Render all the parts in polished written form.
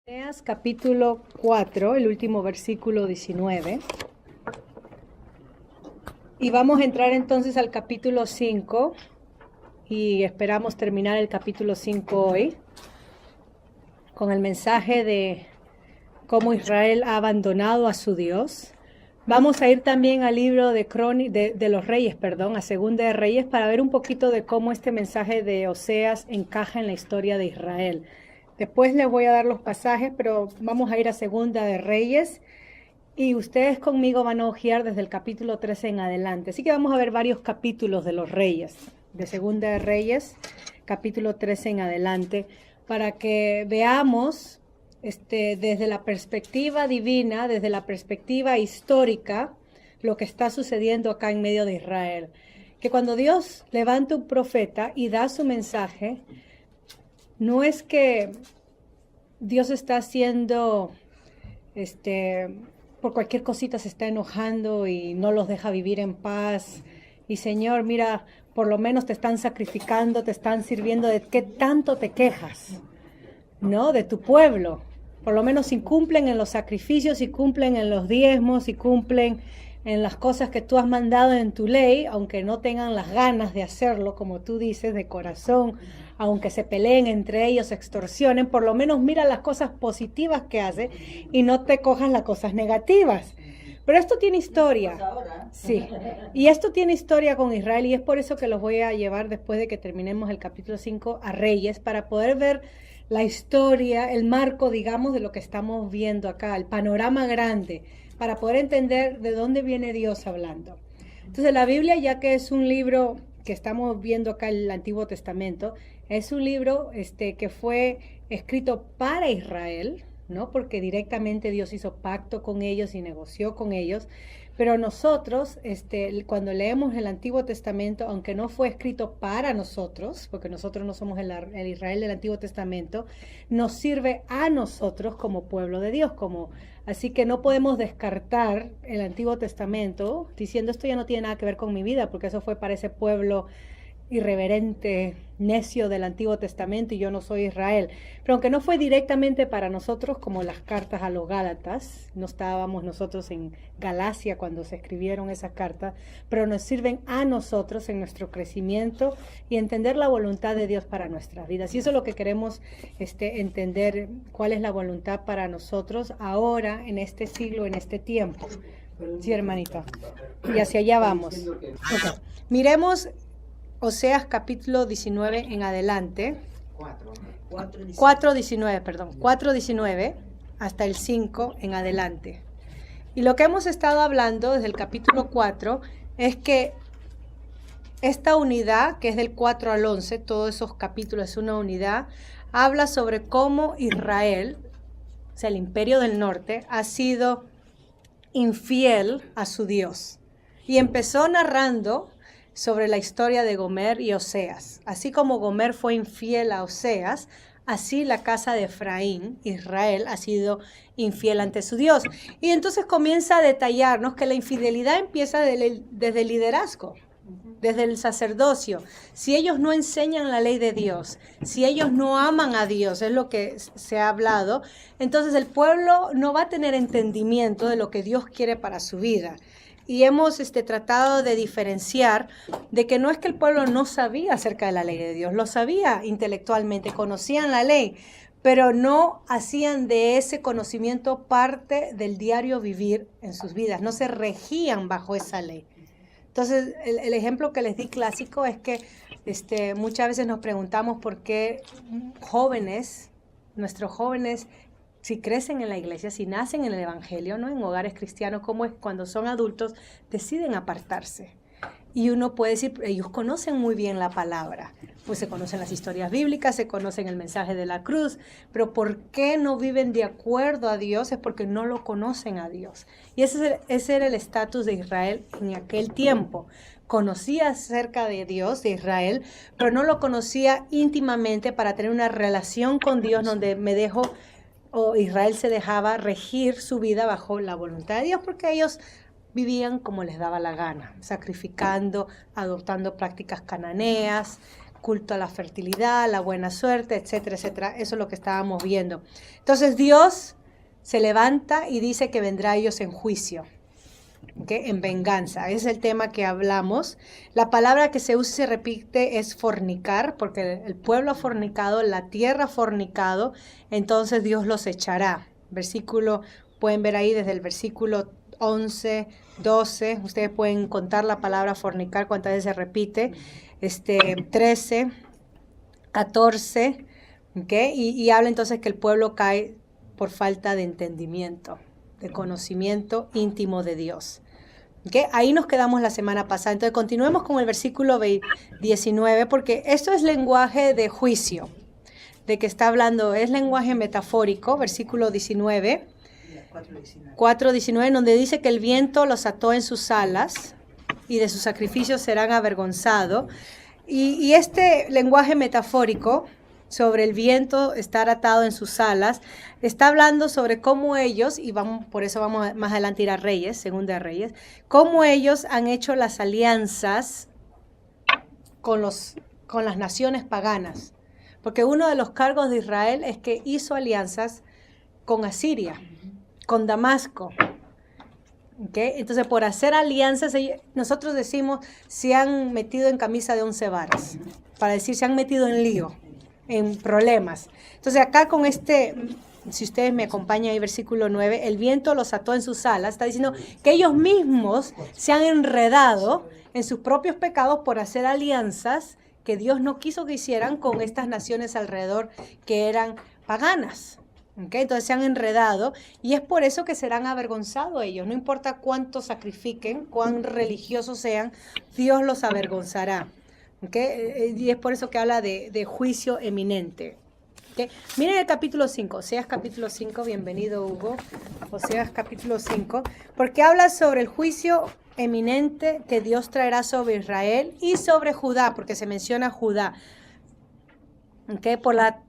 Oseas capítulo 4, el último versículo 19. Y vamos a entrar entonces al capítulo 5 y esperamos terminar el capítulo 5 hoy con el mensaje de cómo Israel ha abandonado a su Dios. Vamos a ir también al libro de los Reyes, a Segunda de Reyes, para ver un poquito de cómo este mensaje de Oseas encaja en la historia de Israel. Después les voy a dar los pasajes, pero vamos a ir a Segunda de Reyes y ustedes conmigo van a hojear desde el capítulo 13 en adelante. Así que vamos a ver varios capítulos de los Reyes, de Segunda de Reyes, capítulo 13 en adelante, para que veamos desde la perspectiva divina, desde la perspectiva histórica, lo que está sucediendo acá en medio de Israel. Que cuando Dios levanta un profeta y da su mensaje, no es que Dios está haciendo, por cualquier cosita se está enojando y no los deja vivir en paz. Y Señor, mira, por lo menos te están sacrificando, te están sirviendo. ¿De qué tanto te quejas? ¿No? De tu pueblo. Por lo menos si cumplen en los sacrificios, si cumplen en los diezmos, si cumplen en las cosas que tú has mandado en tu ley, aunque no tengan las ganas de hacerlo, como tú dices, de corazón, aunque se peleen entre ellos, extorsionen, por lo menos mira las cosas positivas que hace y no te cojas las cosas negativas. Pero esto tiene historia. Sí, y esto tiene historia con Israel y es por eso que los voy a llevar después de que terminemos el capítulo 5 a Reyes, para poder ver la historia, el marco, digamos, de lo que estamos viendo acá, el panorama grande, para poder entender de dónde viene Dios hablando. Entonces la Biblia, ya que es un libro que estamos viendo acá, el Antiguo Testamento, es un libro que fue escrito para Israel, ¿no? Porque directamente Dios hizo pacto con ellos y negoció con ellos. Pero nosotros, cuando leemos el Antiguo Testamento, aunque no fue escrito para nosotros, porque nosotros no somos el Israel del Antiguo Testamento, nos sirve a nosotros como pueblo de Dios. Así que no podemos descartar el Antiguo Testamento diciendo esto ya no tiene nada que ver con mi vida, porque eso fue para ese pueblo irreverente, necio del Antiguo Testamento y yo no soy Israel. Pero aunque no fue directamente para nosotros, como las cartas a los Gálatas, no estábamos nosotros en Galacia cuando se escribieron esas cartas, pero nos sirven a nosotros en nuestro crecimiento y entender la voluntad de Dios para nuestras vidas. Y eso es lo que queremos entender, cuál es la voluntad para nosotros ahora, en este siglo, en este tiempo. Sí, hermanita. Y hacia allá vamos. Okay. Miremos Oseas capítulo 19 en adelante, 4:19 hasta el 5 en adelante. Y lo que hemos estado hablando desde el capítulo 4 es que esta unidad, que es del 4 al 11, todos esos capítulos es una unidad, habla sobre cómo Israel, o sea, el imperio del norte, ha sido infiel a su Dios. Y empezó narrando sobre la historia de Gomer y Oseas. Así como Gomer fue infiel a Oseas, así la casa de Efraín, Israel, ha sido infiel ante su Dios. Y entonces comienza a detallarnos que la infidelidad empieza desde el liderazgo, desde el sacerdocio. Si ellos no enseñan la ley de Dios, si ellos no aman a Dios, es lo que se ha hablado, entonces el pueblo no va a tener entendimiento de lo que Dios quiere para su vida. Y hemos tratado de diferenciar de que no es que el pueblo no sabía acerca de la ley de Dios, lo sabía intelectualmente, conocían la ley, pero no hacían de ese conocimiento parte del diario vivir en sus vidas, no se regían bajo esa ley. Entonces, el ejemplo que les di clásico es que muchas veces nos preguntamos por qué nuestros jóvenes, si crecen en la iglesia, si nacen en el evangelio, ¿no? En hogares cristianos, como es cuando son adultos, deciden apartarse. Y uno puede decir, ellos conocen muy bien la palabra, pues se conocen las historias bíblicas, se conocen el mensaje de la cruz, pero ¿por qué no viven de acuerdo a Dios? Es porque no lo conocen a Dios. Y ese era el estatus de Israel en aquel tiempo. Conocía acerca de Dios, de Israel, pero no lo conocía íntimamente para tener una relación con Dios donde Israel se dejaba regir su vida bajo la voluntad de Dios, porque ellos vivían como les daba la gana, sacrificando, adoptando prácticas cananeas, culto a la fertilidad, la buena suerte, etcétera, etcétera. Eso es lo que estábamos viendo. Entonces Dios se levanta y dice que vendrá a ellos en juicio, ¿okay? En venganza. Ese es el tema que hablamos. La palabra que se usa y se repite es fornicar, porque el pueblo ha fornicado, la tierra ha fornicado, entonces Dios los echará. Versículo, pueden ver ahí desde el versículo 11, 12, ustedes pueden contar la palabra fornicar cuántas veces se repite, 13, 14, ¿okay? Y habla entonces que el pueblo cae por falta de entendimiento, de conocimiento íntimo de Dios. ¿Okay? Ahí nos quedamos la semana pasada. Entonces continuemos con el versículo 19, porque esto es lenguaje de juicio, de que está hablando, es lenguaje metafórico, versículo 19. 4:19, donde dice que el viento los ató en sus alas y de sus sacrificios serán avergonzados. Y este lenguaje metafórico sobre el viento estar atado en sus alas, está hablando sobre cómo ellos, y por eso vamos más adelante a ir a Reyes, Segunda de Reyes, cómo ellos han hecho las alianzas con las naciones paganas. Porque uno de los cargos de Israel es que hizo alianzas con Asiria, con Damasco. ¿Okay? Entonces, por hacer alianzas, nosotros decimos, se han metido en camisa de 11 varas, para decir, se han metido en lío, en problemas. Entonces, acá con si ustedes me acompañan ahí, versículo 9, el viento los ató en sus alas, está diciendo que ellos mismos se han enredado en sus propios pecados por hacer alianzas que Dios no quiso que hicieran con estas naciones alrededor que eran paganas. ¿Okay? Entonces se han enredado y es por eso que serán avergonzados ellos. No importa cuánto sacrifiquen, cuán religiosos sean, Dios los avergonzará. ¿Okay? Y es por eso que habla de juicio eminente. ¿Okay? Miren el capítulo 5, Oseas capítulo 5, bienvenido Hugo, Oseas capítulo 5, porque habla sobre el juicio eminente que Dios traerá sobre Israel y sobre Judá, porque se menciona Judá. ¿Okay? Por la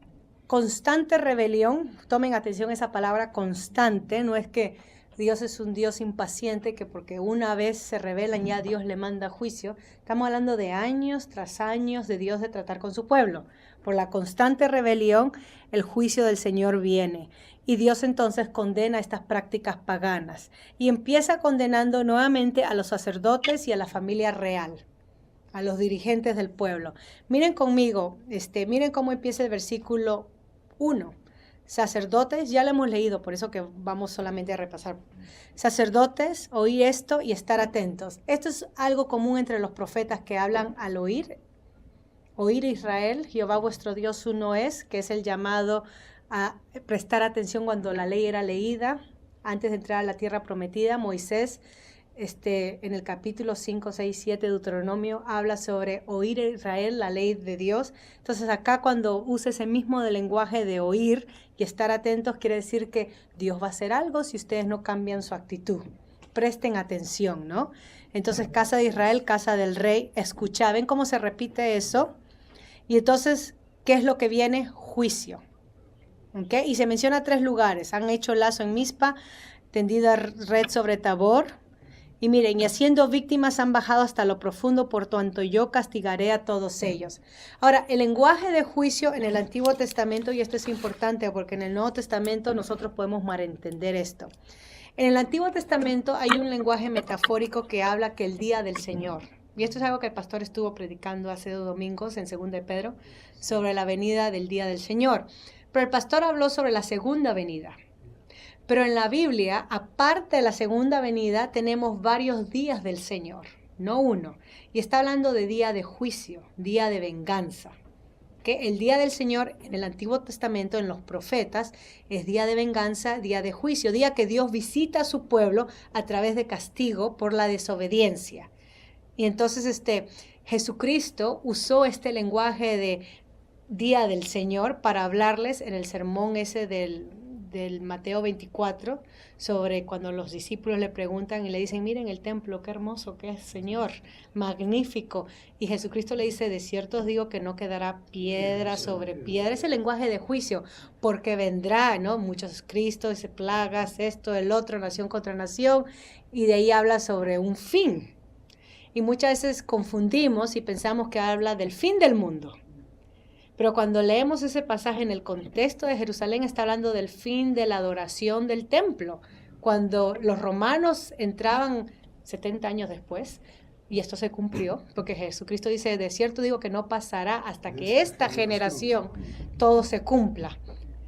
constante rebelión, tomen atención a esa palabra constante, no es que Dios es un Dios impaciente, que porque una vez se rebelan ya Dios le manda juicio. Estamos hablando de años tras años de Dios de tratar con su pueblo. Por la constante rebelión, el juicio del Señor viene. Y Dios entonces condena estas prácticas paganas. Y empieza condenando nuevamente a los sacerdotes y a la familia real, a los dirigentes del pueblo. Miren conmigo, miren cómo empieza el versículo 1. Sacerdotes, ya lo hemos leído, por eso que vamos solamente a repasar. Sacerdotes, oír esto y estar atentos. Esto es algo común entre los profetas que hablan al oír. Oír Israel, Jehová vuestro Dios uno es, que es el llamado a prestar atención cuando la ley era leída. Antes de entrar a la tierra prometida, Moisés, en el capítulo 5, 6, 7 de Deuteronomio, habla sobre oír a Israel, la ley de Dios. Entonces acá cuando usa ese mismo lenguaje de oír y estar atentos, quiere decir que Dios va a hacer algo si ustedes no cambian su actitud. Presten atención, ¿no? Entonces, casa de Israel, casa del rey, escucha. ¿Ven cómo se repite eso? Y entonces, ¿qué es lo que viene? Juicio. ¿Okay? Y se menciona 3 lugares. Han hecho lazo en Mizpa, tendida red sobre Tabor. Y miren, y haciendo víctimas han bajado hasta lo profundo, por tanto yo castigaré a todos ellos. Ahora, el lenguaje de juicio en el Antiguo Testamento, y esto es importante porque en el Nuevo Testamento nosotros podemos malentender esto. En el Antiguo Testamento hay un lenguaje metafórico que habla que el día del Señor, y esto es algo que el pastor estuvo predicando hace 2 domingos en 2 de Pedro, sobre la venida del día del Señor. Pero el pastor habló sobre la segunda venida. Pero en la Biblia, aparte de la segunda venida, tenemos varios días del Señor, no uno. Y está hablando de día de juicio, día de venganza. ¿Okay? El día del Señor en el Antiguo Testamento, en los profetas, es día de venganza, día de juicio, día que Dios visita a su pueblo a través de castigo por la desobediencia. Y entonces Jesucristo usó este lenguaje de día del Señor para hablarles en el sermón ese del Mateo 24, sobre cuando los discípulos le preguntan y le dicen, miren el templo, qué hermoso que es, Señor, magnífico. Y Jesucristo le dice, de cierto os digo que no quedará piedra sobre piedra. Es el lenguaje de juicio, porque vendrá, ¿no? Muchos cristos, plagas, esto, el otro, nación contra nación, y de ahí habla sobre un fin. Y muchas veces confundimos y pensamos que habla del fin del mundo. Pero cuando leemos ese pasaje en el contexto de Jerusalén, está hablando del fin de la adoración del templo. Cuando los romanos entraban 70 años después, y esto se cumplió, porque Jesucristo dice, de cierto digo que no pasará hasta que esta generación todo se cumpla.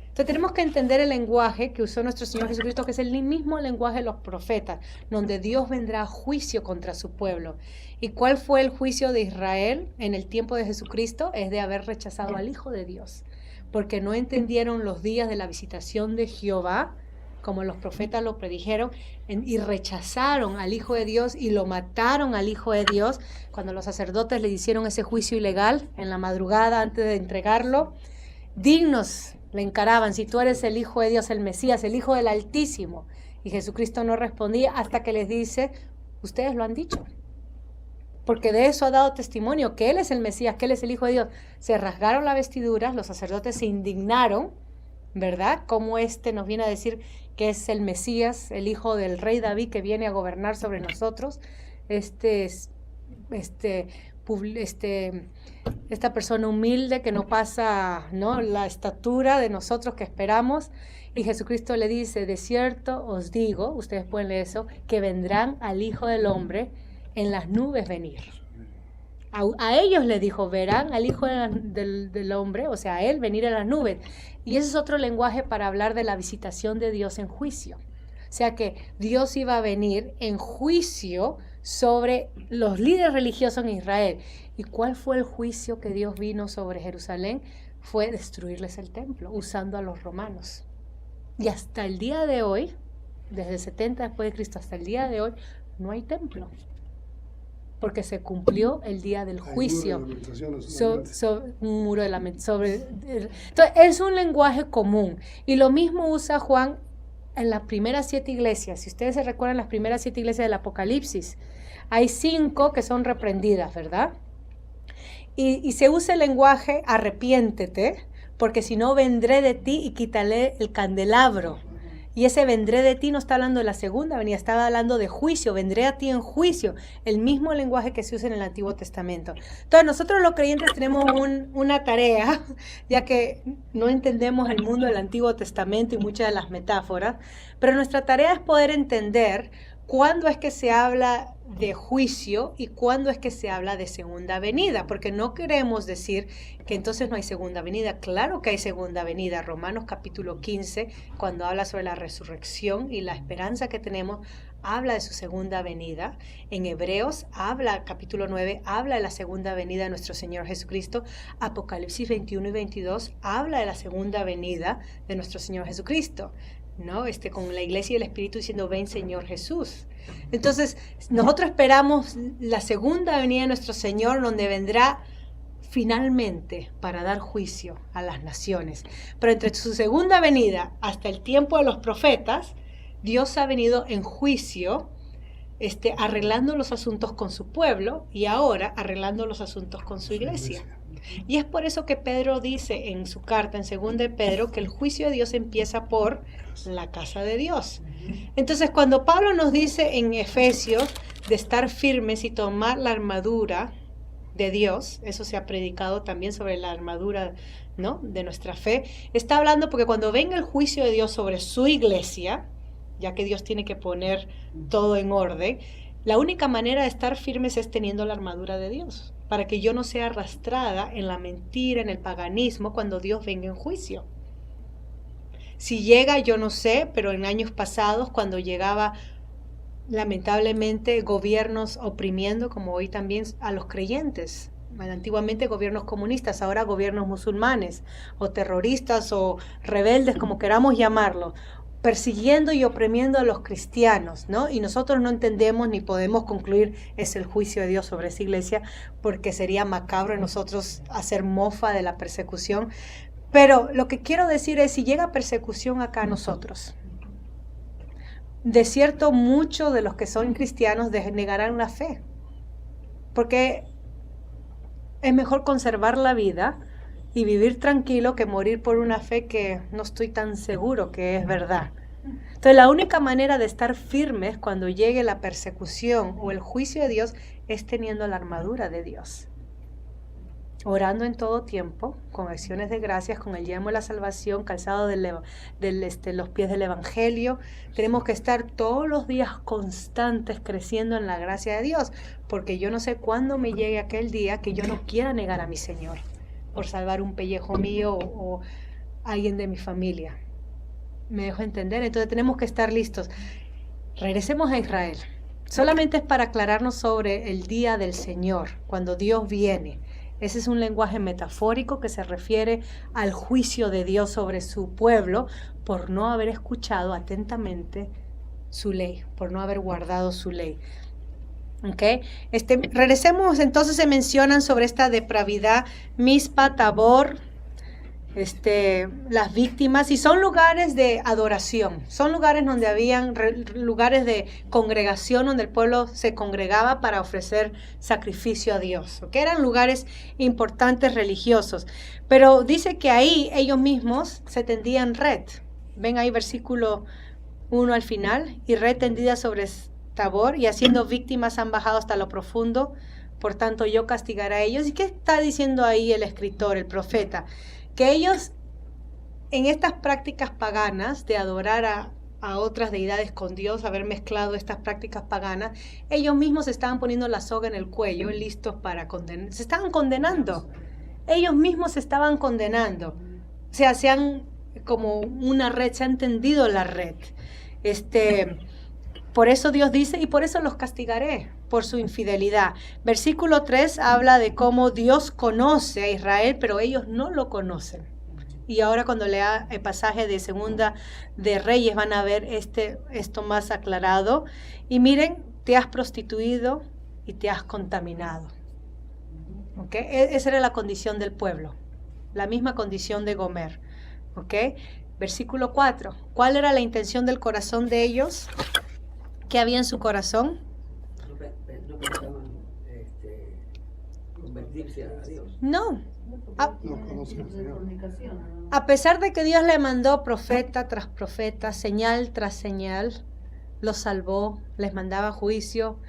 Entonces tenemos que entender el lenguaje que usó nuestro Señor Jesucristo, que es el mismo lenguaje de los profetas, donde Dios vendrá a juicio contra su pueblo. ¿Y cuál fue el juicio de Israel en el tiempo de Jesucristo? Es de haber rechazado al Hijo de Dios, porque no entendieron los días de la visitación de Jehová, como los profetas lo predijeron, y rechazaron al Hijo de Dios y lo mataron al Hijo de Dios, cuando los sacerdotes le hicieron ese juicio ilegal en la madrugada antes de entregarlo. Dignos le encaraban, si tú eres el Hijo de Dios, el Mesías, el Hijo del Altísimo. Y Jesucristo no respondía hasta que les dice, ustedes lo han dicho. Porque de eso ha dado testimonio, que Él es el Mesías, que Él es el Hijo de Dios. Se rasgaron las vestiduras, los sacerdotes se indignaron, ¿verdad? Como nos viene a decir que es el Mesías, el hijo del rey David, que viene a gobernar sobre nosotros. Esta persona humilde que no pasa, ¿no?, la estatura de nosotros que esperamos. Y Jesucristo le dice, de cierto os digo, ustedes pueden leer eso, que vendrán al Hijo del Hombre en las nubes venir. A ellos le dijo, verán al Hijo del Hombre, o sea, a Él venir en las nubes. Y ese es otro lenguaje para hablar de la visitación de Dios en juicio. O sea que Dios iba a venir en juicio sobre los líderes religiosos en Israel. ¿Y cuál fue el juicio que Dios vino sobre Jerusalén? Fue destruirles el templo, usando a los romanos. Y hasta el día de hoy, desde el 70 después de Cristo hasta el día de hoy, no hay templo. Porque se cumplió el día del juicio. Un muro de lamentación. Entonces, es un lenguaje común. Y lo mismo usa Juan en las primeras 7 iglesias. Si ustedes se recuerdan, las primeras 7 iglesias del Apocalipsis, hay 5 que son reprendidas, ¿verdad? Y se usa el lenguaje arrepiéntete, porque si no vendré de ti y quitaré el candelabro. Y ese vendré de ti no está hablando de la segunda venida, estaba hablando de juicio, vendré a ti en juicio, el mismo lenguaje que se usa en el Antiguo Testamento. Entonces nosotros los creyentes tenemos una tarea, ya que no entendemos el mundo del Antiguo Testamento y muchas de las metáforas, pero nuestra tarea es poder entender cuándo es que se habla de juicio y cuándo es que se habla de segunda venida, porque no queremos decir que entonces no hay segunda venida. Claro que hay segunda venida. Romanos capítulo 15, cuando habla sobre la resurrección y la esperanza que tenemos, habla de su segunda venida. En Hebreos capítulo 9, habla de la segunda venida de nuestro Señor Jesucristo. Apocalipsis 21 y 22 habla de la segunda venida de nuestro Señor Jesucristo, ¿no? Con la iglesia y el Espíritu diciendo, ven Señor Jesús. Entonces, nosotros esperamos la segunda venida de nuestro Señor, donde vendrá finalmente para dar juicio a las naciones. Pero entre su segunda venida hasta el tiempo de los profetas, Dios ha venido en juicio, arreglando los asuntos con su pueblo y ahora arreglando los asuntos con su iglesia. Y es por eso que Pedro dice en su carta, en 2 de Pedro, que el juicio de Dios empieza por la casa de Dios. Entonces, cuando Pablo nos dice en Efesios de estar firmes y tomar la armadura de Dios, eso se ha predicado también sobre la armadura, ¿no?, de nuestra fe, está hablando porque cuando venga el juicio de Dios sobre su iglesia, ya que Dios tiene que poner todo en orden, la única manera de estar firmes es teniendo la armadura de Dios, para que yo no sea arrastrada en la mentira, en el paganismo, cuando Dios venga en juicio. Si llega, yo no sé, pero en años pasados, cuando llegaba lamentablemente gobiernos oprimiendo, como hoy también, a los creyentes, antiguamente gobiernos comunistas, ahora gobiernos musulmanes, o terroristas, o rebeldes, como queramos llamarlo, persiguiendo y oprimiendo a los cristianos, ¿no? Y nosotros no entendemos ni podemos concluir es el juicio de Dios sobre esa iglesia, porque sería macabro nosotros hacer mofa de la persecución. Pero lo que quiero decir es, si llega persecución acá a nosotros, de cierto muchos de los que son cristianos negarán la fe, porque es mejor conservar la vida y vivir tranquilo que morir por una fe que no estoy tan seguro que es verdad. Entonces, la única manera de estar firmes cuando llegue la persecución o el juicio de Dios es teniendo la armadura de Dios. orando en todo tiempo, con acciones de gracias, con el yelmo de la salvación, calzado los pies del Evangelio. Tenemos que estar todos los días constantes creciendo en la gracia de Dios, porque yo no sé cuándo me llegue aquel día que yo no quiera negar a mi Señor por salvar un pellejo mío o alguien de mi familia. ¿Me dejo entender? Entonces tenemos que estar listos. Regresemos a Israel. Solamente es para aclararnos sobre el día del Señor, cuando Dios viene. Ese es un lenguaje metafórico que se refiere al juicio de Dios sobre su pueblo por no haber escuchado atentamente su ley, por no haber guardado su ley. ¿Okay? Regresemos, entonces se mencionan sobre esta depravidad, Mizpa, Tabor, las víctimas, y son lugares de adoración, son lugares donde habían lugares de congregación, donde el pueblo se congregaba para ofrecer sacrificio a Dios, ¿okay? Eran lugares importantes religiosos, pero dice que ahí ellos mismos se tendían red. Ven ahí versículo 1 al final, y red tendida sobre Tabor, y haciendo víctimas han bajado hasta lo profundo, por tanto yo castigaré a ellos. ¿Y qué está diciendo ahí el escritor, el profeta? Que ellos, en estas prácticas paganas de adorar a otras deidades con Dios, haber mezclado estas prácticas paganas, ellos mismos se estaban poniendo la soga en el cuello, listos para condenar. Se estaban condenando. Ellos mismos se estaban condenando. O sea, como una red, se ha entendido la red. Por eso Dios dice, y por eso los castigaré, por su infidelidad. Versículo 3 habla de cómo Dios conoce a Israel, pero ellos no lo conocen. Y ahora cuando lea el pasaje de Segunda de Reyes van a ver esto más aclarado. Y miren, te has prostituido y te has contaminado. ¿Okay? Esa era la condición del pueblo, la misma condición de Gomer. ¿Okay? Versículo 4, ¿cuál era la intención del corazón de ellos? ¿Qué había en su corazón? No pensaban convertirse a Dios. No. A pesar de que Dios le mandó profeta tras profeta, señal tras señal, los salvó, les mandaba juicio.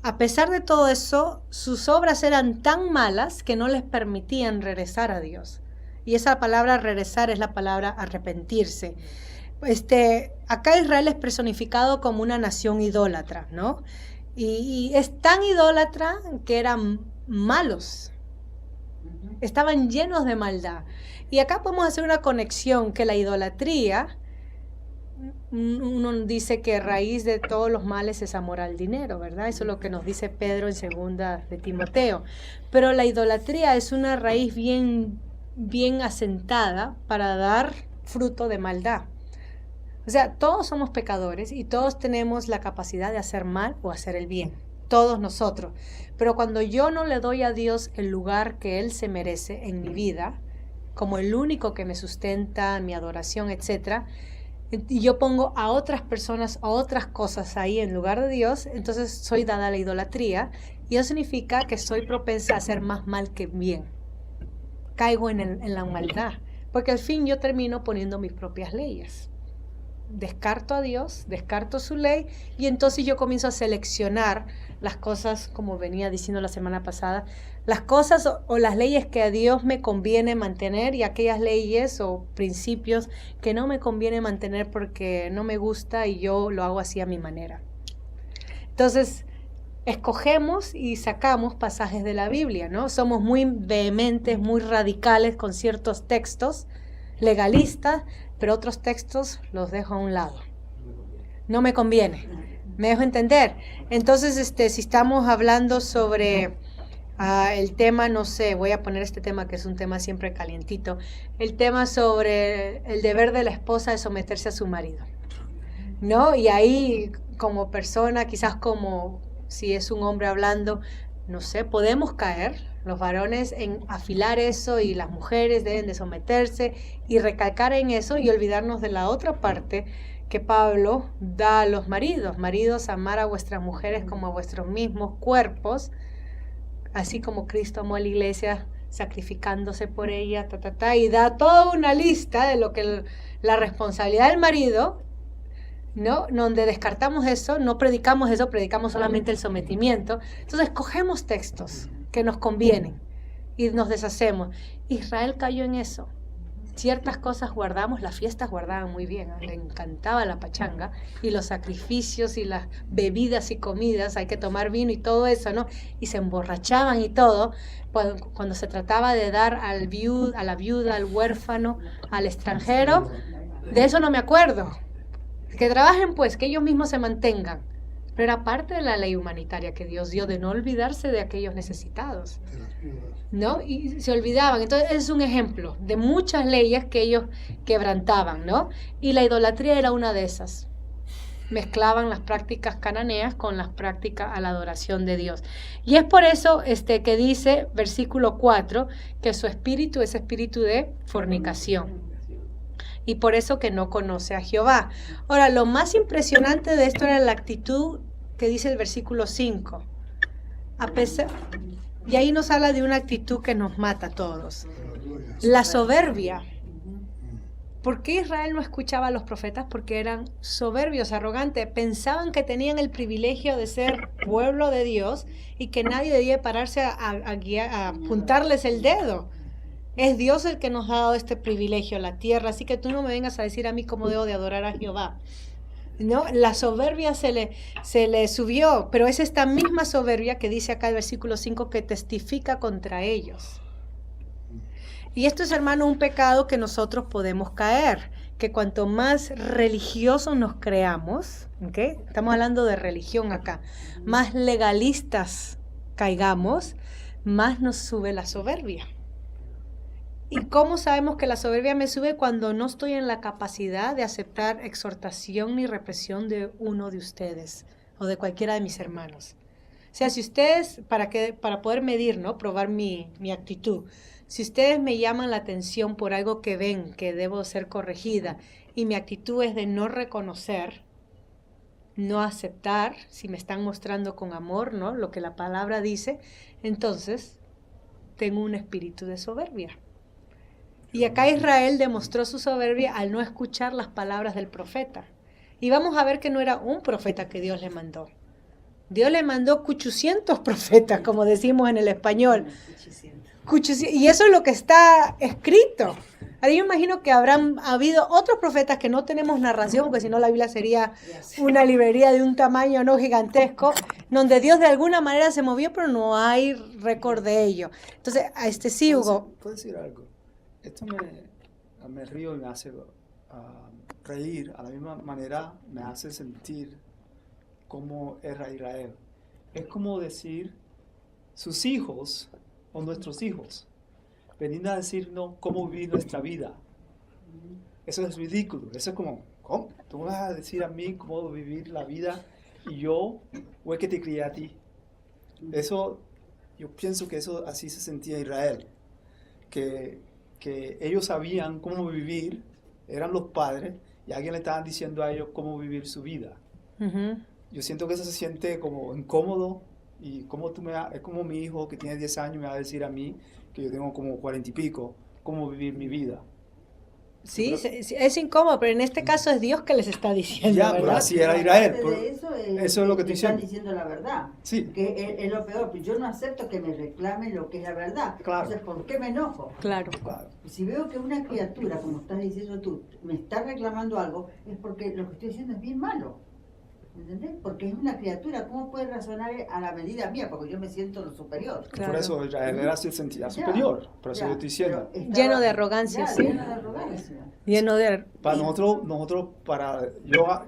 A pesar de todo eso, sus obras eran tan malas que no les permitían regresar a Dios. Y esa palabra regresar es la palabra arrepentirse. Acá Israel es personificado como una nación idólatra, ¿no? Y es tan idólatra que eran malos, estaban llenos de maldad. Y acá podemos hacer una conexión que la idolatría, uno dice que raíz de todos los males es amor al dinero, ¿verdad? Eso es lo que nos dice Pedro en segunda de Timoteo. Pero la idolatría es una raíz bien asentada para dar fruto de maldad. O sea, todos somos pecadores y todos tenemos la capacidad de hacer mal o hacer el bien. Todos nosotros. Pero cuando yo no le doy a Dios el lugar que Él se merece en mi vida, como el único que me sustenta, mi adoración, etc., y yo pongo a otras personas, a otras cosas ahí en lugar de Dios, entonces soy dada a la idolatría, y eso significa que soy propensa a hacer más mal que bien. Caigo en la maldad, porque al fin yo termino poniendo mis propias leyes. Descarto a Dios, descarto su ley, y entonces yo comienzo a seleccionar las cosas, como venía diciendo la semana pasada, las cosas o las leyes que a Dios me conviene mantener, y aquellas leyes o principios que no me conviene mantener porque no me gusta y yo lo hago así a mi manera. Entonces, escogemos y sacamos pasajes de la Biblia, ¿no? Somos muy vehementes, muy radicales con ciertos textos, legalistas, pero otros textos los dejo a un lado. No me conviene. ¿Me dejo entender? Entonces, si estamos hablando sobre el tema, no sé, voy a poner este tema que es un tema siempre calientito, el tema sobre el deber de la esposa de someterse a su marido, ¿no? Y ahí, como persona, quizás como si es un hombre hablando, no sé, podemos caer, los varones, en afilar eso, y las mujeres deben de someterse y recalcar en eso y olvidarnos de la otra parte que Pablo da a los maridos. Maridos, amar a vuestras mujeres como a vuestros mismos cuerpos, así como Cristo amó a la iglesia sacrificándose por ella, y da toda una lista de lo que la responsabilidad del marido, ¿no? Donde descartamos eso, no predicamos eso, predicamos solamente el sometimiento. Entonces cogemos textos que nos convienen y nos deshacemos. Israel cayó en eso. Ciertas cosas guardamos, las fiestas guardaban muy bien, le encantaba la pachanga y los sacrificios y las bebidas y comidas, hay que tomar vino y todo eso, ¿no? Y se emborrachaban y todo, cuando se trataba de dar a la viuda, al huérfano, al extranjero, de eso no me acuerdo. Que trabajen pues, que ellos mismos se mantengan. Pero era parte de la ley humanitaria que Dios dio de no olvidarse de aquellos necesitados, ¿no? Y se olvidaban. Entonces es un ejemplo de muchas leyes que ellos quebrantaban, ¿no? Y la idolatría era una de esas. Mezclaban las prácticas cananeas con las prácticas a la adoración de Dios. Y es por eso que dice, versículo 4, que su espíritu es espíritu de fornicación. Y por eso que no conoce a Jehová. Ahora, lo más impresionante de esto era la actitud que dice el versículo 5. Y ahí nos habla de una actitud que nos mata a todos. La soberbia. ¿Por qué Israel no escuchaba a los profetas? Porque eran soberbios, arrogantes. Pensaban que tenían el privilegio de ser pueblo de Dios y que nadie debía pararse a apuntarles el dedo. Es Dios el que nos ha dado este privilegio, la tierra, así que tú no me vengas a decir a mí cómo debo de adorar a Jehová. ¿No? La soberbia se le subió, pero es esta misma soberbia que dice acá el versículo 5 que testifica contra ellos. Y esto es, hermano, un pecado que nosotros podemos caer, que cuanto más religiosos nos creamos, ¿okay? Estamos hablando de religión acá, más legalistas caigamos, más nos sube la soberbia. ¿Y cómo sabemos que la soberbia me sube? Cuando no estoy en la capacidad de aceptar exhortación ni represión de uno de ustedes o de cualquiera de mis hermanos. O sea, si ustedes, para poder medir, ¿no? Probar mi actitud, si ustedes me llaman la atención por algo que ven que debo ser corregida y mi actitud es de no reconocer, no aceptar, si me están mostrando con amor, ¿no? Lo que la palabra dice, entonces tengo un espíritu de soberbia. Y acá Israel demostró su soberbia al no escuchar las palabras del profeta. Y vamos a ver que no era un profeta que Dios le mandó. Dios le mandó 800 profetas, como decimos en el español. 800. Y eso es lo que está escrito. Ahora yo imagino que habrán habido otros profetas que no tenemos narración, porque si no la Biblia sería una librería de un tamaño no gigantesco, donde Dios de alguna manera se movió, pero no hay récord de ello. Entonces, sí, Hugo. ¿Puedo decir algo? Esto me río y me hace reír, a la misma manera me hace sentir cómo era Israel. Es como decir, sus hijos o nuestros hijos, venir a decirnos cómo vivir nuestra vida. Eso es ridículo, eso es como, ¿cómo? Tú me vas a decir a mí cómo vivir la vida y yo, o es que te crié a ti. Eso, yo pienso que eso así se sentía Israel, que ellos sabían cómo vivir, eran los padres, y alguien le estaban diciendo a ellos cómo vivir su vida. Uh-huh. Yo siento que eso se siente como incómodo, y como es como mi hijo que tiene 10 años me va a decir a mí, que yo tengo como 40 y pico, cómo vivir mi vida. Sí, es incómodo, pero en este caso es Dios que les está diciendo, Ya, ¿verdad? pero así era Israel. Eso es lo que estoy están diciendo. diciendo la verdad. Sí. Que es lo peor. Yo no acepto que me reclamen lo que es la verdad. Claro. Entonces, ¿por qué me enojo? Claro. Si veo que una criatura, como estás diciendo tú, me está reclamando algo, es porque lo que estoy diciendo es bien malo. ¿Entendés? Porque es una criatura, ¿cómo puede razonar a la medida mía? Porque yo me siento lo superior. Claro. Por eso Israel se sentía superior, por eso yo estoy diciendo. Lleno de arrogancia, sí. Lleno de arrogancia. Lleno de... Para nosotros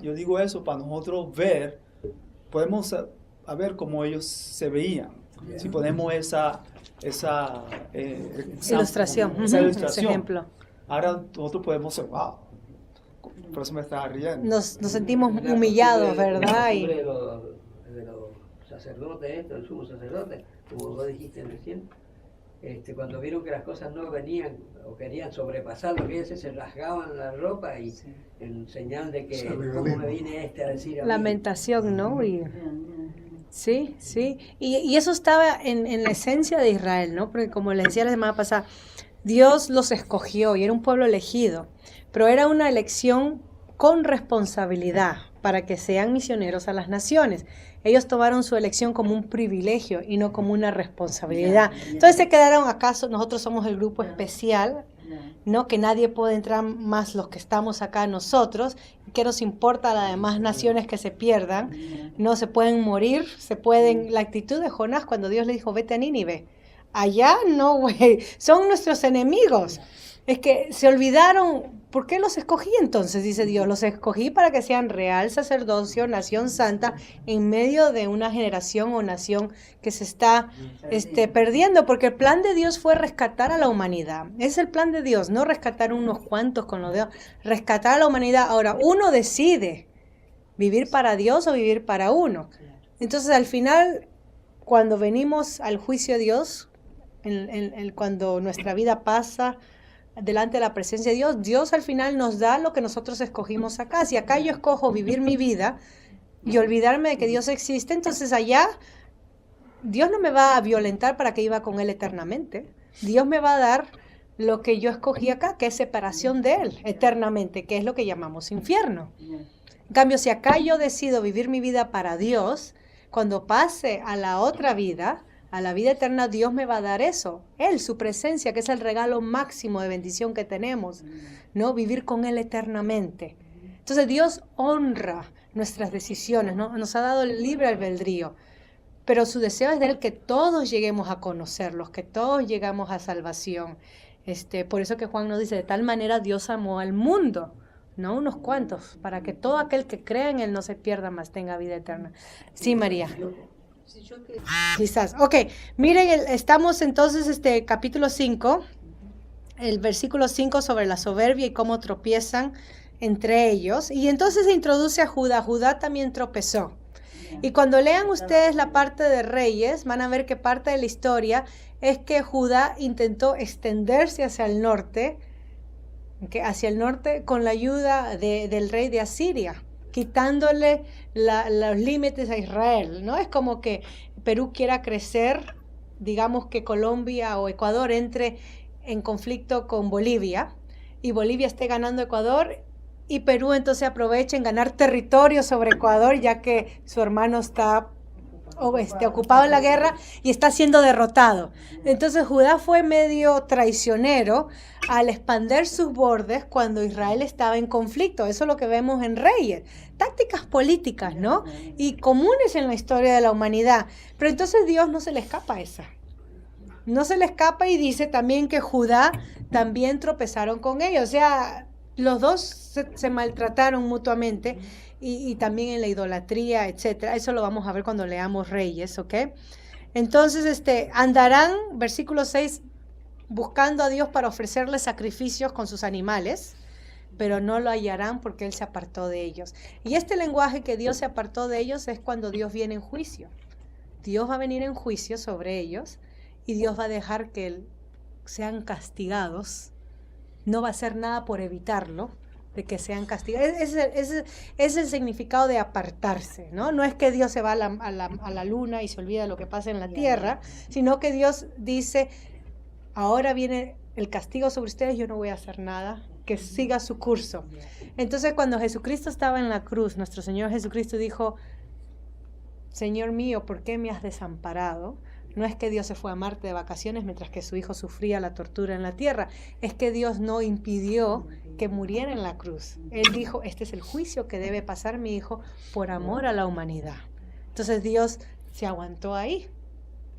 yo digo eso, para nosotros ver, podemos ver cómo ellos se veían. Si ponemos esa ilustración, ese ejemplo. Ahora nosotros podemos ser, wow, por eso me estaba riendo. Nos sentimos humillados, ¿verdad? De los sacerdotes, el sumo sacerdote, como vos dijiste recién, cuando vieron que las cosas no venían o querían sobrepasar lo que es, se rasgaban la ropa y en señal de que cómo me viene a decir a mí. Lamentación, ¿no? Sí. Y eso estaba en la esencia de Israel, ¿no? Porque como les decía la semana pasada, Dios los escogió y era un pueblo elegido, pero era una elección con responsabilidad, para que sean misioneros a las naciones. Ellos tomaron su elección como un privilegio y no como una responsabilidad. Entonces se quedaron, ¿acaso nosotros somos el grupo especial? ¿No? Que nadie puede entrar más los que estamos acá nosotros. ¿Qué nos importa a las demás naciones que se pierdan? No se pueden morir, la actitud de Jonás cuando Dios le dijo, vete a Nínive. Allá no, güey, son nuestros enemigos. Es que se olvidaron, ¿por qué los escogí entonces? Dice Dios, los escogí para que sean real sacerdocio, nación santa, en medio de una generación o nación que se está perdiendo, porque el plan de Dios fue rescatar a la humanidad. Es el plan de Dios, no rescatar unos cuantos con los dedos, rescatar a la humanidad. Ahora, uno decide vivir para Dios o vivir para uno. Entonces, al final, cuando venimos al juicio de Dios, cuando nuestra vida pasa delante de la presencia de Dios, Dios al final nos da lo que nosotros escogimos acá. Si acá yo escojo vivir mi vida y olvidarme de que Dios existe, entonces allá Dios no me va a violentar para que viva con Él eternamente. Dios me va a dar lo que yo escogí acá, que es separación de Él eternamente, que es lo que llamamos infierno. En cambio, si acá yo decido vivir mi vida para Dios, cuando pase a la otra vida, a la vida eterna, Dios me va a dar eso. Él, su presencia, que es el regalo máximo de bendición que tenemos, ¿no? Vivir con Él eternamente. Entonces Dios honra nuestras decisiones, ¿no? Nos ha dado el libre albedrío. Pero su deseo es de Él que todos lleguemos a conocerlos, que todos llegamos a salvación. Por eso que Juan nos dice, de tal manera Dios amó al mundo, no unos cuantos, para que todo aquel que crea en Él no se pierda, mas tenga vida eterna. Sí, María. Quizás. Ok, miren, estamos entonces, capítulo 5, el versículo 5 sobre la soberbia y cómo tropiezan entre ellos. Y entonces se introduce a Judá. Judá también tropezó. Y cuando lean ustedes la parte de Reyes, van a ver que parte de la historia es que Judá intentó extenderse hacia el norte con la ayuda del rey de Asiria, quitándole los límites a Israel, ¿no? Es como que Perú quiera crecer, digamos que Colombia o Ecuador entre en conflicto con Bolivia y Bolivia esté ganando Ecuador y Perú entonces aprovecha en ganar territorio sobre Ecuador ya que su hermano está ocupado en la guerra y está siendo derrotado. Entonces Judá fue medio traicionero al expandir sus bordes cuando Israel estaba en conflicto. Eso es lo que vemos en Reyes. Tácticas políticas, ¿no? Y comunes en la historia de la humanidad. Pero entonces Dios no se le escapa esa. No se le escapa y dice también que Judá también tropezaron con ellos. O sea, los dos se maltrataron mutuamente. Y también en la idolatría, etcétera. Eso lo vamos a ver cuando leamos Reyes, ¿ok? Entonces, andarán, versículo 6, buscando a Dios para ofrecerle sacrificios con sus animales, pero no lo hallarán porque Él se apartó de ellos. Y este lenguaje que Dios se apartó de ellos es cuando Dios viene en juicio. Dios va a venir en juicio sobre ellos y Dios va a dejar que sean castigados. No va a hacer nada por evitarlo, de que sean castigados. Es el significado de apartarse, ¿no? No es que Dios se va a la luna y se olvida de lo que pasa en la tierra, sino que Dios dice, ahora viene el castigo sobre ustedes, yo no voy a hacer nada, que siga su curso. Entonces, cuando Jesucristo estaba en la cruz, nuestro Señor Jesucristo dijo, Señor mío, ¿por qué me has desamparado? No es que Dios se fue a Marte de vacaciones mientras que su hijo sufría la tortura en la tierra, es que Dios no impidió que muriera en la cruz. Él dijo, este es el juicio que debe pasar mi hijo por amor a la humanidad. Entonces Dios se aguantó ahí,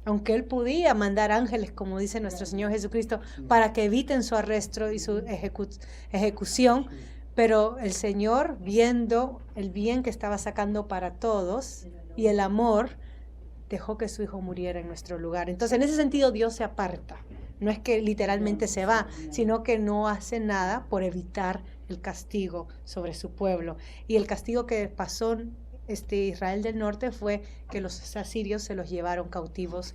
aunque Él podía mandar ángeles, como dice nuestro Señor Jesucristo, para que eviten su arresto y su ejecución, pero el Señor, viendo el bien que estaba sacando para todos y el amor, dejó que su hijo muriera en nuestro lugar. Entonces, en ese sentido, Dios se aparta. No es que literalmente se va, sino que no hace nada por evitar el castigo sobre su pueblo. Y el castigo que pasó Israel del norte fue que los asirios se los llevaron cautivos,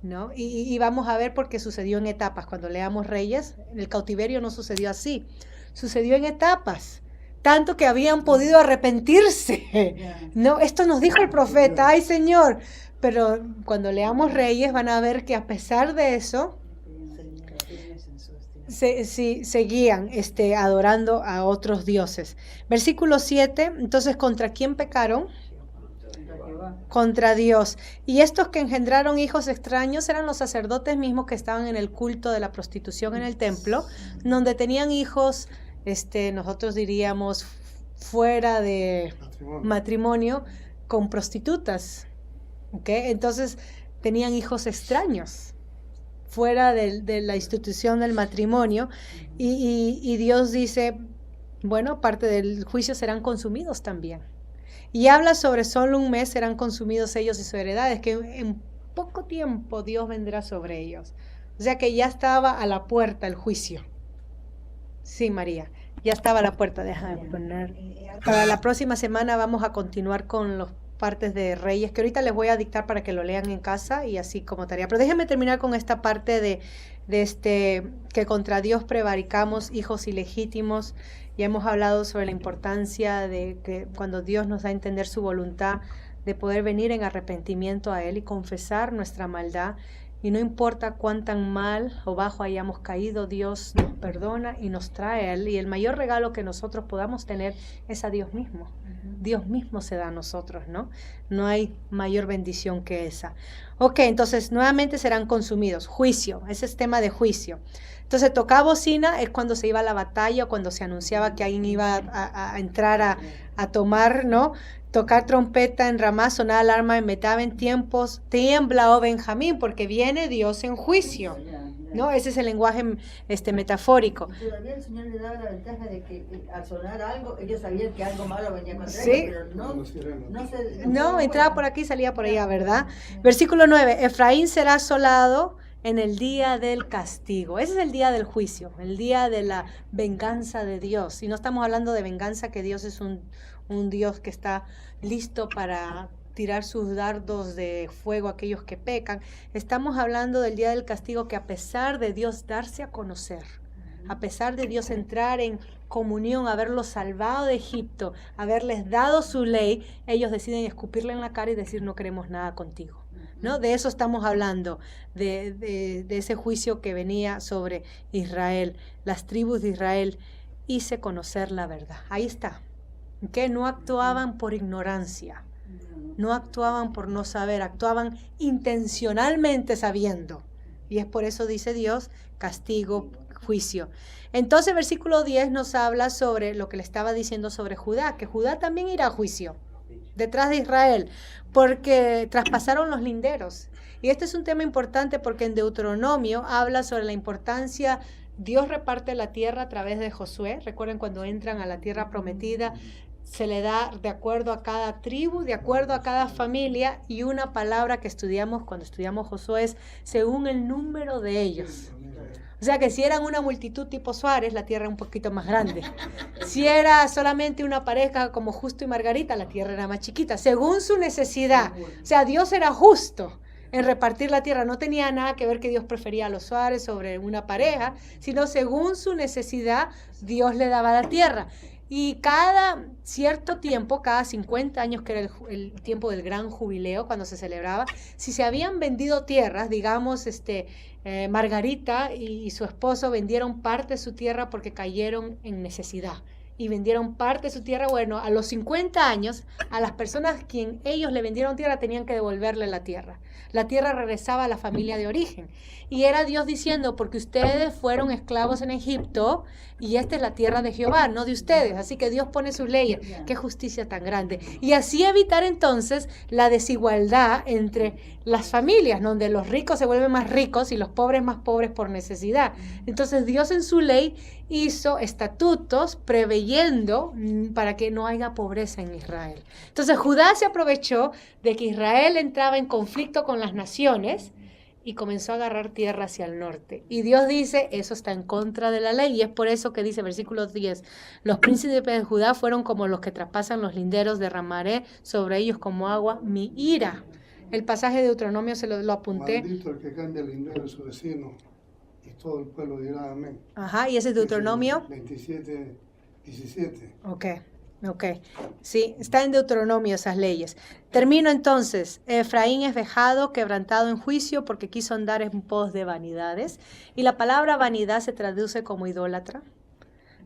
¿no? Y vamos a ver por qué sucedió en etapas. Cuando leamos Reyes, el cautiverio no sucedió así. Sucedió en etapas. Tanto que habían podido arrepentirse. No, esto nos dijo el profeta, ay Señor. Pero cuando leamos Reyes van a ver que a pesar de eso, seguían adorando a otros dioses. Versículo 7, entonces, ¿contra quién pecaron? Contra Dios. Y estos que engendraron hijos extraños eran los sacerdotes mismos que estaban en el culto de la prostitución en el templo, donde tenían hijos, nosotros diríamos, fuera de matrimonio con prostitutas. ¿Okay? Entonces, tenían hijos extraños fuera de la institución del matrimonio, y Dios dice, bueno, parte del juicio serán consumidos también. Y habla sobre solo un mes serán consumidos ellos y sus heredades, que en poco tiempo Dios vendrá sobre ellos. O sea que ya estaba a la puerta el juicio. Sí, María, ya estaba a la puerta. Déjame poner. Para la próxima semana vamos a continuar con los partes de Reyes, que ahorita les voy a dictar para que lo lean en casa y así como tarea. Pero déjenme terminar con esta parte de que contra Dios prevaricamos, hijos ilegítimos. Ya hemos hablado sobre la importancia de que cuando Dios nos da a entender su voluntad, de poder venir en arrepentimiento a Él y confesar nuestra maldad. Y no importa cuán tan mal o bajo hayamos caído, Dios nos perdona y nos trae a Él. Y el mayor regalo que nosotros podamos tener es a Dios mismo. Dios mismo se da a nosotros, ¿no? No hay mayor bendición que esa. Ok, entonces nuevamente serán consumidos. Juicio, ese es tema de juicio. Entonces tocar bocina es cuando se iba a la batalla o cuando se anunciaba que alguien iba a entrar a tomar, ¿no? Tocar trompeta en Ramá, sonar alarma en Metab en tiempos, tiembla, oh Benjamín, porque viene Dios en juicio, ¿no? Ese es el lenguaje metafórico. Y todavía el Señor le daba la ventaja de que al sonar algo, ellos sabían que algo malo venía contra ¿sí? ellos, pero no entraba por aquí, salía por allá, ¿verdad? Versículo 9, Efraín será asolado en el día del castigo. Ese es el día del juicio, el día de la venganza de Dios. Y no estamos hablando de venganza, que Dios es un Dios que está listo para tirar sus dardos de fuego a aquellos que pecan. Estamos hablando del día del castigo, que a pesar de Dios darse a conocer, a pesar de Dios entrar en comunión, haberlos salvado de Egipto, haberles dado su ley, ellos deciden escupirle en la cara y decir no queremos nada contigo, ¿no? De eso estamos hablando, de ese juicio que venía sobre Israel. Las tribus de Israel hice conocer la verdad. Ahí está. Que no actuaban por ignorancia, no actuaban por no saber, actuaban intencionalmente sabiendo. Y es por eso, dice Dios, castigo, juicio. Entonces, versículo 10 nos habla sobre lo que le estaba diciendo sobre Judá, que Judá también irá a juicio detrás de Israel, porque traspasaron los linderos. Y este es un tema importante porque en Deuteronomio habla sobre la importancia. Dios reparte la tierra a través de Josué. Recuerden cuando entran a la tierra prometida, se le da de acuerdo a cada tribu, de acuerdo a cada familia, y una palabra que estudiamos cuando estudiamos Josué es según el número de ellos. O sea que si eran una multitud tipo Suárez, la tierra era un poquito más grande. Si era solamente una pareja como Justo y Margarita, la tierra era más chiquita, según su necesidad. O sea, Dios era justo en repartir la tierra. No tenía nada que ver que Dios prefería a los Suárez sobre una pareja, sino según su necesidad, Dios le daba la tierra. Y cada cierto tiempo, cada 50 años, que era el tiempo del gran jubileo, cuando se celebraba, si se habían vendido tierras, digamos, Margarita y su esposo vendieron parte de su tierra porque cayeron en necesidad. Y vendieron parte de su tierra, bueno, a los 50 años, a las personas a quien ellos le vendieron tierra tenían que devolverle la tierra. La tierra regresaba a la familia de origen. Y era Dios diciendo, porque ustedes fueron esclavos en Egipto y esta es la tierra de Jehová, no de ustedes. Así que Dios pone sus leyes. Qué justicia tan grande. Y así evitar entonces la desigualdad entre las familias, donde los ricos se vuelven más ricos y los pobres más pobres por necesidad. Entonces Dios en su ley hizo estatutos preveyendo para que no haya pobreza en Israel. Entonces Judá se aprovechó de que Israel entraba en conflicto con las naciones y comenzó a agarrar tierra hacia el norte. Y Dios dice, eso está en contra de la ley. Y es por eso que dice, versículo 10, los príncipes de Judá fueron como los que traspasan los linderos, derramaré sobre ellos como agua mi ira. El pasaje de Deuteronomio se lo apunté. Maldito el que cambia el lindero de su vecino, y todo el pueblo dirá amén. Ajá, y ese es Deuteronomio 27, 17. Ok. Ok, sí, está en Deuteronomio esas leyes. Termino entonces. Efraín es vejado, quebrantado en juicio porque quiso andar en pos de vanidades. Y la palabra vanidad se traduce como idólatra.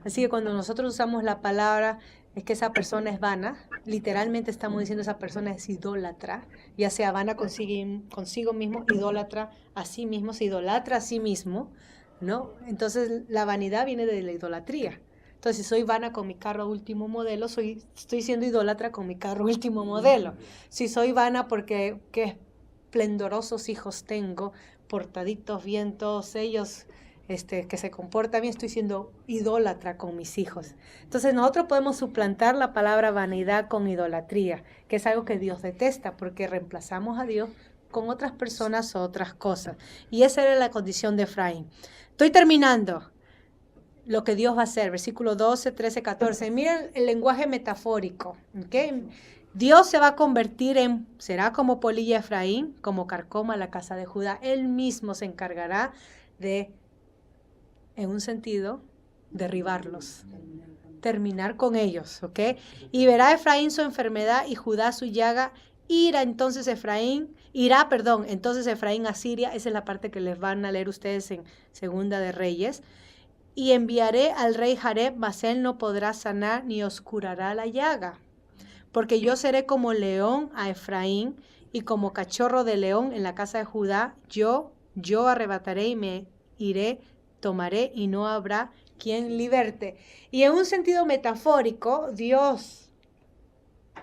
Así que cuando nosotros usamos la palabra es que esa persona es vana, literalmente estamos diciendo esa persona es idólatra, ya sea vana consigo mismo, idólatra a sí mismo, se idolatra a sí mismo, ¿no? Entonces la vanidad viene de la idolatría. Entonces, si soy vana con mi carro último modelo, estoy siendo idólatra con mi carro último modelo. Si soy vana porque qué esplendorosos hijos tengo, portaditos bien, todos ellos, que se comportan bien, estoy siendo idólatra con mis hijos. Entonces, nosotros podemos suplantar la palabra vanidad con idolatría, que es algo que Dios detesta, porque reemplazamos a Dios con otras personas o otras cosas. Y esa era la condición de Efraín. Estoy terminando. Lo que Dios va a hacer, versículo 12, 13, 14. Miren el lenguaje metafórico, ¿ok? Dios se va a convertir será como polilla Efraín, como carcoma la casa de Judá. Él mismo se encargará de, en un sentido, derribarlos, terminar con ellos, ¿ok? Y verá Efraín su enfermedad y Judá su llaga. Irá entonces Efraín a Siria. Esa es la parte que les van a leer ustedes en Segunda de Reyes. Y enviaré al rey Jareb, mas él no podrá sanar ni oscurará la llaga. Porque yo seré como león a Efraín y como cachorro de león en la casa de Judá. Yo arrebataré y me iré, tomaré y no habrá quien liberte. Y en un sentido metafórico, Dios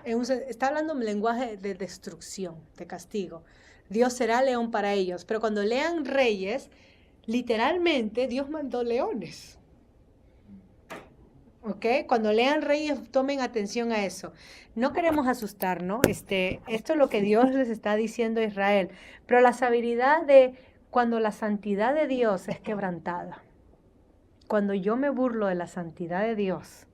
está hablando en lenguaje de destrucción, de castigo. Dios será león para ellos. Pero cuando lean Reyes, literalmente Dios mandó leones. ¿Ok? Cuando lean Reyes, tomen atención a eso. No queremos asustarnos. Esto es lo que Dios les está diciendo a Israel. Pero la sabiduría de cuando la santidad de Dios es quebrantada. Cuando yo me burlo de la santidad de Dios.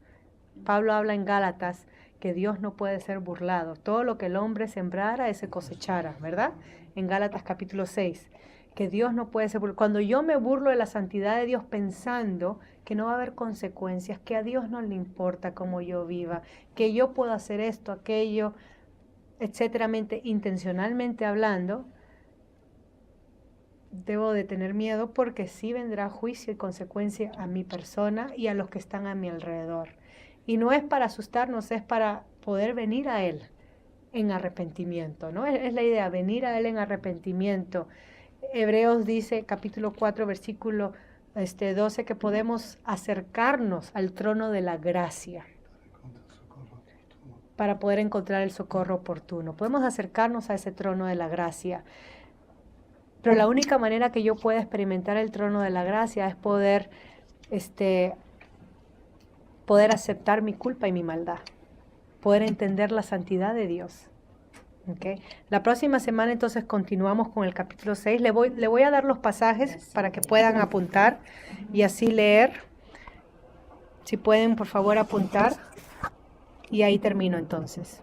Pablo habla en Gálatas que Dios no puede ser burlado. Todo lo que el hombre sembrara, ese cosechara, ¿verdad? En Gálatas capítulo 6. Que Dios no puede ser burlado. Cuando yo me burlo de la santidad de Dios pensando que no va a haber consecuencias, que a Dios no le importa cómo yo viva, que yo puedo hacer esto, aquello, etcétera, intencionalmente hablando, debo de tener miedo porque sí vendrá juicio y consecuencia a mi persona y a los que están a mi alrededor. Y no es para asustarnos, es para poder venir a Él en arrepentimiento, ¿no? Es la idea, venir a Él en arrepentimiento. Hebreos dice, capítulo 4, versículo 12, que podemos acercarnos al trono de la gracia para poder encontrar el socorro oportuno. Podemos acercarnos a ese trono de la gracia. Pero la única manera que yo pueda experimentar el trono de la gracia es poder aceptar mi culpa y mi maldad, poder entender la santidad de Dios. Okay. La próxima semana entonces continuamos con el capítulo 6. Le voy a dar los pasajes para que puedan apuntar y así leer. Si pueden, por favor, apuntar. Y ahí termino entonces.